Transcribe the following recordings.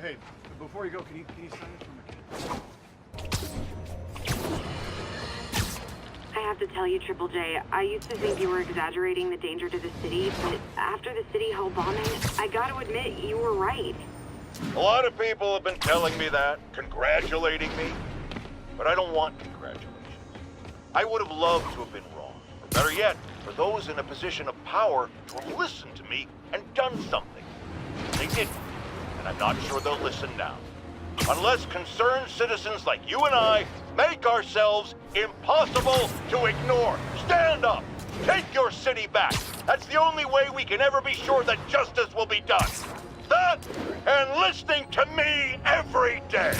Hey, before you go, can you sign this for me? I have to tell you, Triple J, I used to think you were exaggerating the danger to the city, but after the City Hall bombing, I gotta admit, you were right. A lot of people have been telling me that, congratulating me, but I don't want congratulations. I would have loved to have been wrong, or better yet, for those in a position of power to have listened to me and done something. They didn't, and I'm not sure they'll listen now. Unless concerned citizens like you and I make ourselves impossible to ignore. Stand up! Take your city back! That's the only way we can ever be sure that justice will be done. That, and listening to me every day!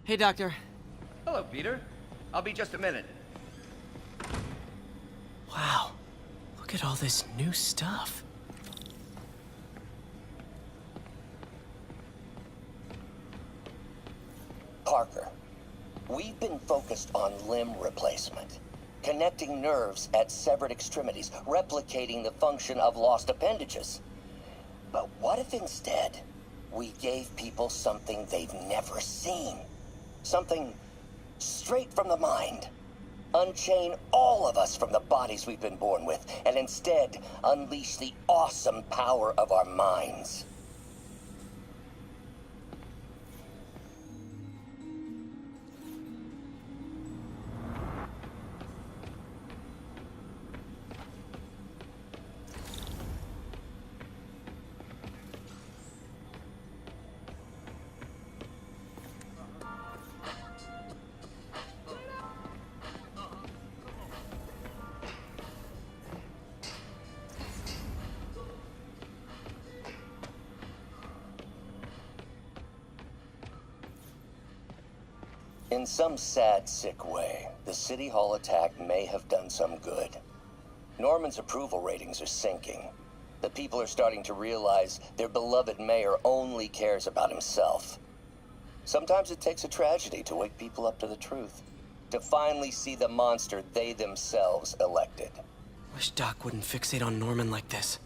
Hey, Doctor. Hello, Peter. I'll be just a minute. Wow. Look at all this new stuff. Parker, we've been focused on limb replacement, connecting nerves at severed extremities, replicating the function of lost appendages. But what if instead we gave people something they've never seen? Something straight from the mind. Unchain all of us from the bodies we've been born with, and instead unleash the awesome power of our minds. In some sad, sick way, the City Hall attack may have done some good. Norman's approval ratings are sinking. The people are starting to realize their beloved mayor only cares about himself. Sometimes it takes a tragedy to wake people up to the truth, to finally see the monster they themselves elected. Wish Doc wouldn't fixate on Norman like this.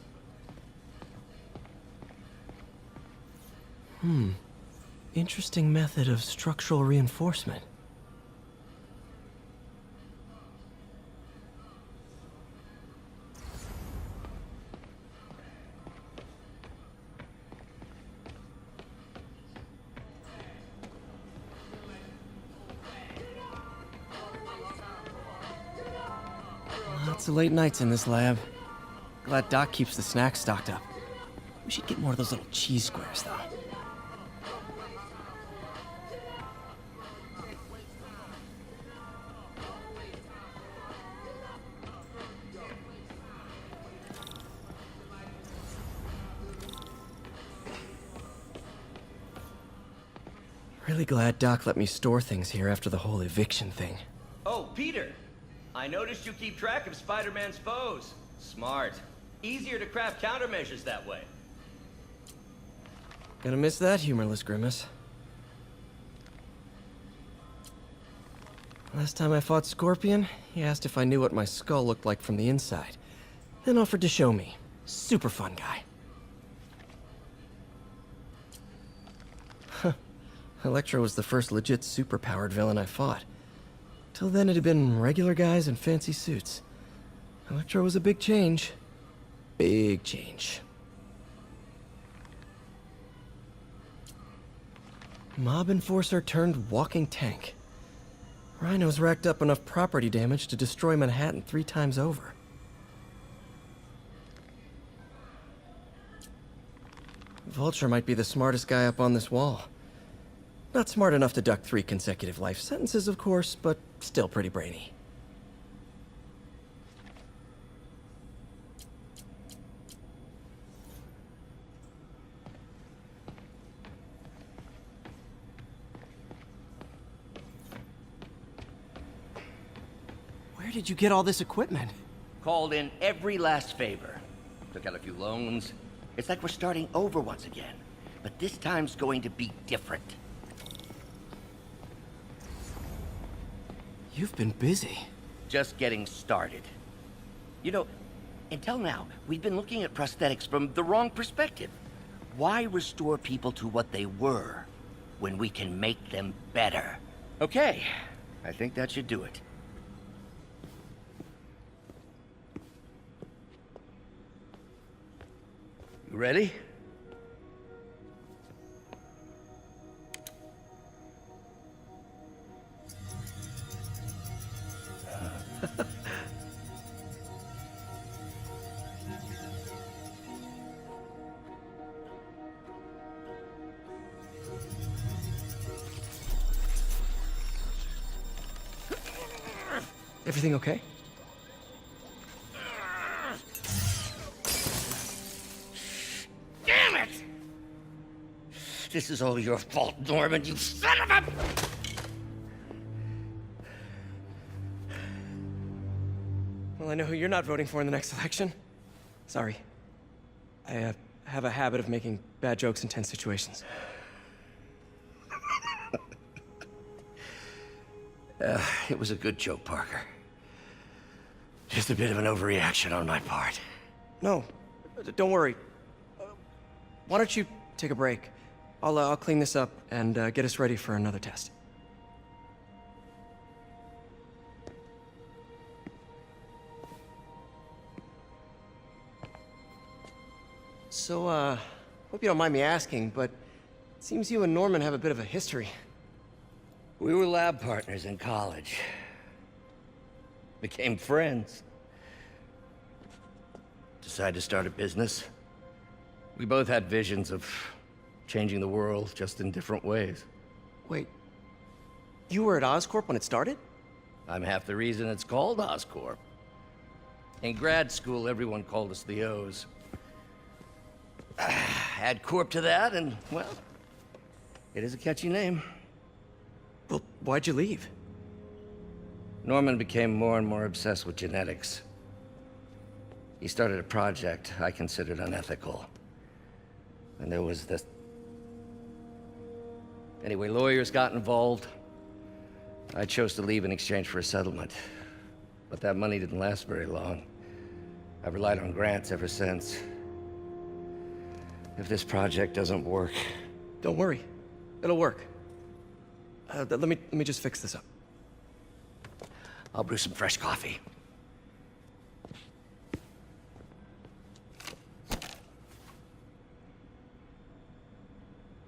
Interesting method of structural reinforcement. Lots of late nights in this lab. Glad Doc keeps the snacks stocked up. We should get more of those little cheese squares, though. Really glad Doc let me store things here after the whole eviction thing. Oh, Peter! I noticed you keep track of Spider-Man's foes. Smart. Easier to craft countermeasures that way. Gonna miss that humorless grimace. Last time I fought Scorpion, he asked if I knew what my skull looked like from the inside, then offered to show me. Super fun guy. Electro was the first legit superpowered villain I fought. Till then it had been regular guys in fancy suits. Electro was a big change. Big change. Mob enforcer turned walking tank. Rhino's racked up enough property damage to destroy Manhattan 3 times over. Vulture might be the smartest guy up on this wall. Not smart enough to duck 3 consecutive life sentences, of course, but still pretty brainy. did you get all this equipment? Called in every last favor. Took out a few loans. It's like we're starting over once again. But this time's going to be different. You've been busy. Just getting started. You know, until now, we've been looking at prosthetics from the wrong perspective. Why restore people to what they were when we can make them better? Okay, I think that should do it. You ready? Everything okay? Damn it! This is all your fault, Norman, you son of a... Well, I know who you're not voting for in the next election. Sorry. I have a habit of making bad jokes in tense situations. It was a good joke, Parker. Just a bit of an overreaction on my part. No, don't worry. Why don't you take a break? I'll clean this up and get us ready for another test. So, hope you don't mind me asking, but it seems you and Norman have a bit of a history. We were lab partners in college. Became friends. Decided to start a business. We both had visions of changing the world, just in different ways. Wait, you were at Oscorp when it started? I'm half the reason it's called Oscorp. In grad school, everyone called us the O's. Add Corp to that, and, well, it is a catchy name. Well, why'd you leave? Norman became more and more obsessed with genetics. He started a project I considered unethical. And there was this... Anyway, lawyers got involved. I chose to leave in exchange for a settlement. But that money didn't last very long. I've relied on grants ever since. If this project doesn't work... Don't worry. It'll work. Let me just fix this up. I'll brew some fresh coffee.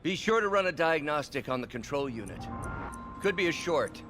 Be sure to run a diagnostic on the control unit. Could be a short.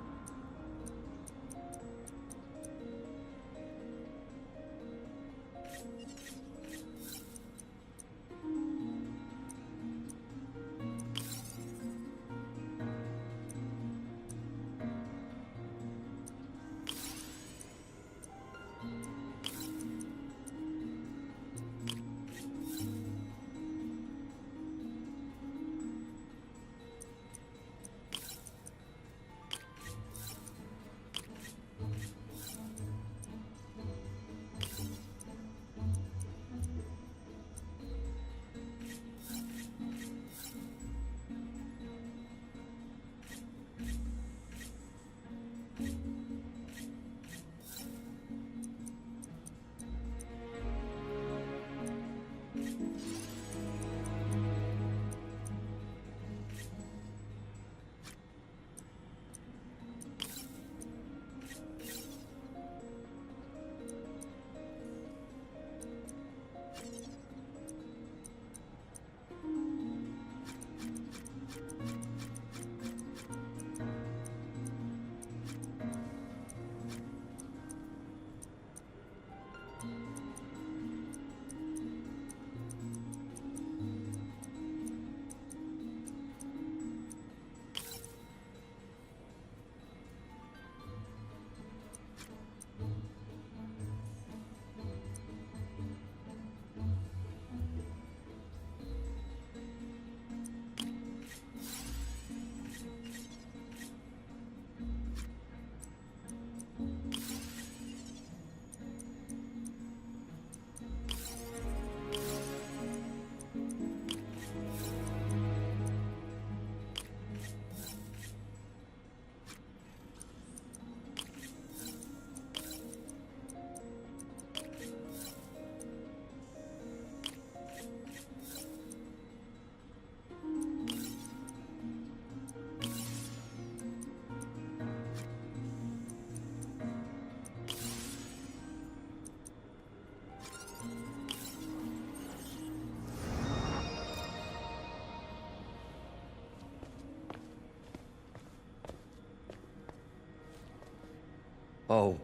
Oh,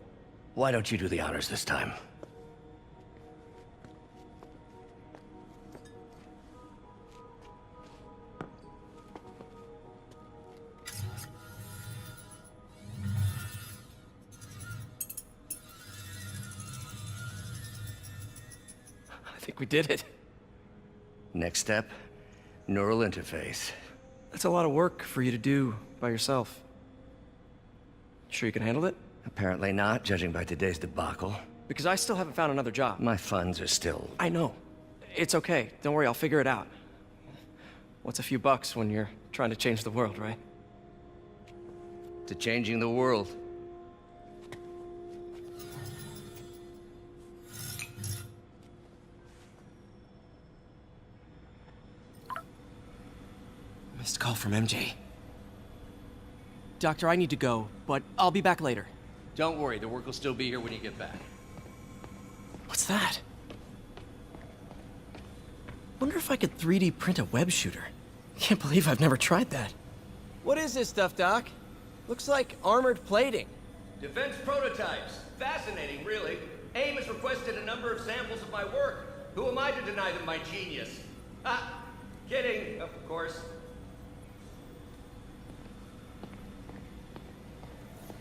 why don't you do the honors this time? I think we did it. Next step, neural interface. That's a lot of work for you to do by yourself. Sure you can handle it? Apparently not, judging by today's debacle. Because I still haven't found another job. My funds are still... I know. It's okay. Don't worry, I'll figure it out. What's a few bucks when you're trying to change the world, right? to changing the world. Missed call from MJ. Doctor, I need to go, but I'll be back later. Don't worry, the work will still be here when you get back. What's that? Wonder if I could 3D print a web shooter. Can't believe I've never tried that. What is this stuff, Doc? Looks like armored plating. Defense prototypes. Fascinating, really. AIM has requested a number of samples of my work. Who am I to deny them my genius? Ah, kidding, of course.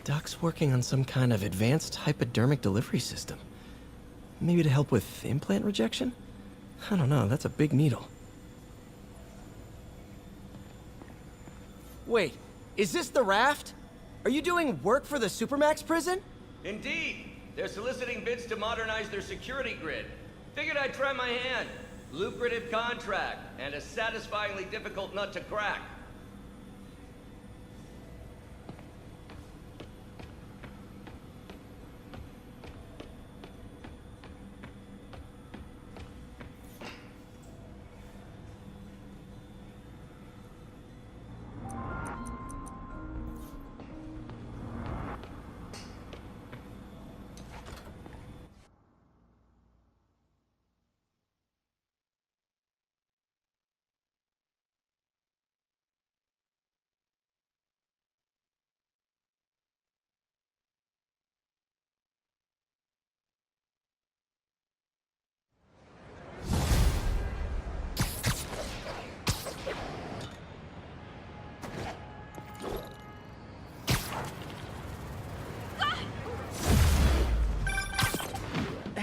Doc's working on some kind of advanced hypodermic delivery system. Maybe to help with implant rejection? I don't know, that's a big needle. Wait, is this the raft? Are you doing work for the Supermax prison? Indeed. They're soliciting bids to modernize their security grid. Figured I'd try my hand. Lucrative contract, and a satisfyingly difficult nut to crack.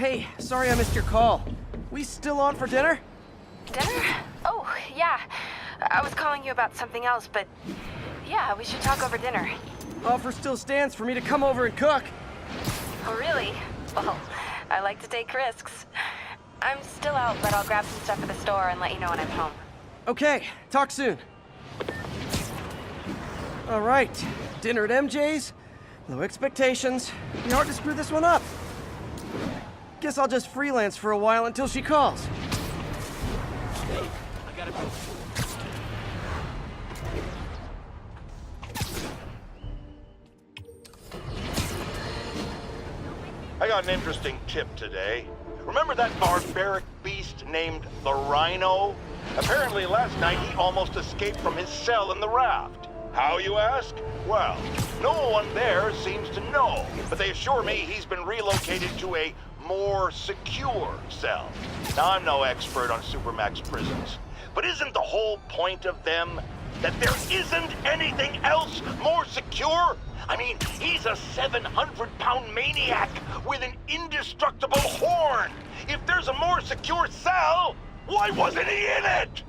Hey, sorry I missed your call. We still on for dinner? Dinner? Oh, yeah. I was calling you about something else, but yeah, we should talk over dinner. Offer still stands for me to come over and cook. Oh, really? Well, I like to take risks. I'm still out, but I'll grab some stuff at the store and let you know when I'm home. Okay, talk soon. All right, dinner at MJ's. Low expectations. Be hard to screw this one up. Guess I'll just freelance for a while until she calls. I gotta go. I got an interesting tip today. Remember that barbaric beast named the Rhino? Apparently last night he almost escaped from his cell in the raft. How, you ask? Well, no one there seems to know, but they assure me he's been relocated to a more secure cell. Now, I'm no expert on Supermax prisons, but isn't the whole point of them that there isn't anything else more secure? I mean, he's a 700-pound maniac with an indestructible horn. If there's a more secure cell, why wasn't he in it?